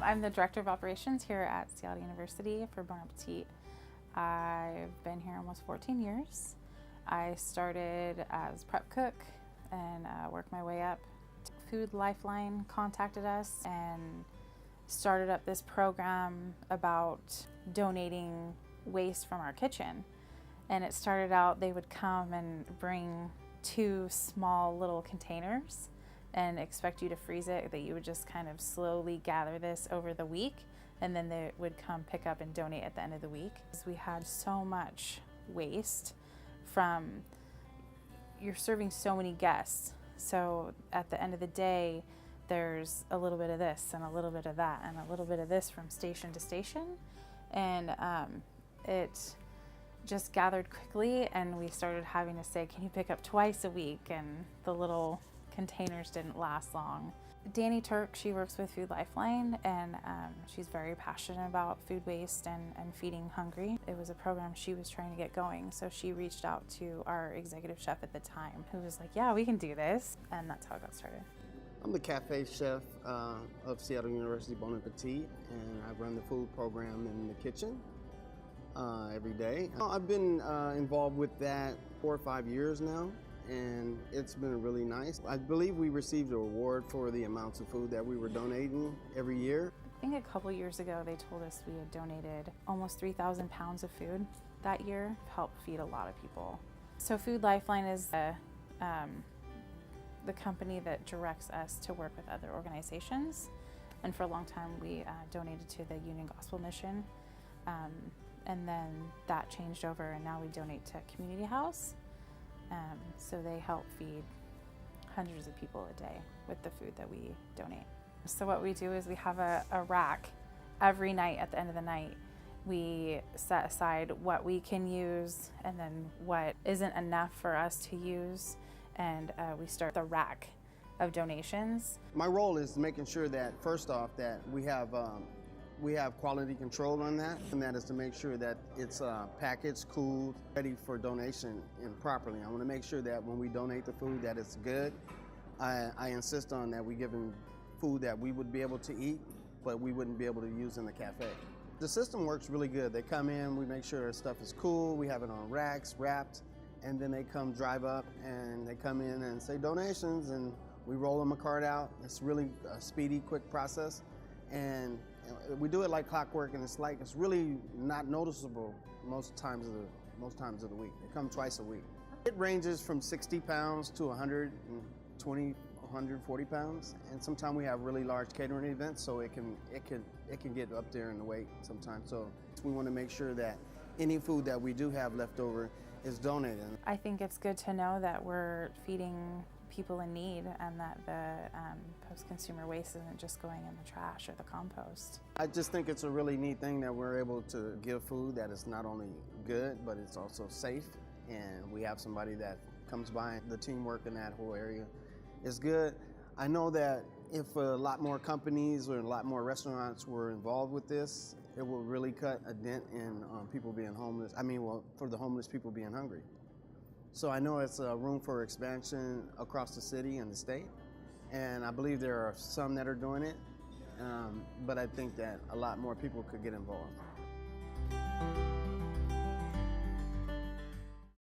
I'm the Director of Operations here at Seattle University for Bon Appetit. I've been here almost 14 years. I started as prep cook and worked my way up. Food Lifeline contacted us and started up this program about donating waste from our kitchen. And it started out, they would come and bring 2 small little containers and expect you to freeze it, that you would just kind of slowly gather this over the week, and then they would come pick up and donate at the end of the week. We had so much waste from, you're serving so many guests, so at the end of the day there's a little bit of this and a little bit of that and a little bit of this from station to station, and it just gathered quickly, and we started having to say, can you pick up twice a week? And the little containers didn't last long. Danny Turk, she works with Food Lifeline, and she's very passionate about food waste and feeding hungry. It was a program she was trying to get going, so she reached out to our executive chef at the time, who was like, yeah, we can do this, and that's how it got started. I'm the cafe chef of Seattle University Bon Appetit, and I run the food program in the kitchen every day. I've been involved with that 4 or 5 years now, and it's been really nice. I believe we received an award for the amounts of food that we were donating every year. I think a couple years ago they told us we had donated almost 3,000 pounds of food that year to help feed a lot of people. So Food Lifeline is the company that directs us to work with other organizations, and for a long time we donated to the Union Gospel Mission, and then that changed over, and now we donate to Community House. So they help feed hundreds of people a day with the food that we donate. So what we do is we have a rack every night. At the end of the night, we set aside what we can use and then what isn't enough for us to use, and we start the rack of donations. My role is making sure that, first off, that we have quality control on that, and that is to make sure that it's packaged, cooled, ready for donation and properly. I want to make sure that when we donate the food that it's good. I insist on that we give them food that we would be able to eat, but we wouldn't be able to use in the cafe. The system works really good. They come in, we make sure stuff is cool, we have it on racks, wrapped, and then they come drive up and they come in and say donations, and we roll them a card out. It's really a speedy, quick process. And we do it like clockwork, and it's really not noticeable most times of the week. They come twice a week. It ranges from 60 pounds to 120, 140 pounds, and sometimes we have really large catering events, so it can get up there in the weight sometimes. So we want to make sure that any food that we do have left over is donated. I think it's good to know that we're feeding people in need, and that the post-consumer waste isn't just going in the trash or the compost. I just think it's a really neat thing that we're able to give food that is not only good, but it's also safe, and we have somebody that comes by. The teamwork in that whole area is good. I know that if a lot more companies or a lot more restaurants were involved with this, it will really cut a dent in people being homeless. For the homeless people being hungry. So I know it's room for expansion across the city and the state, and I believe there are some that are doing it, but I think that a lot more people could get involved.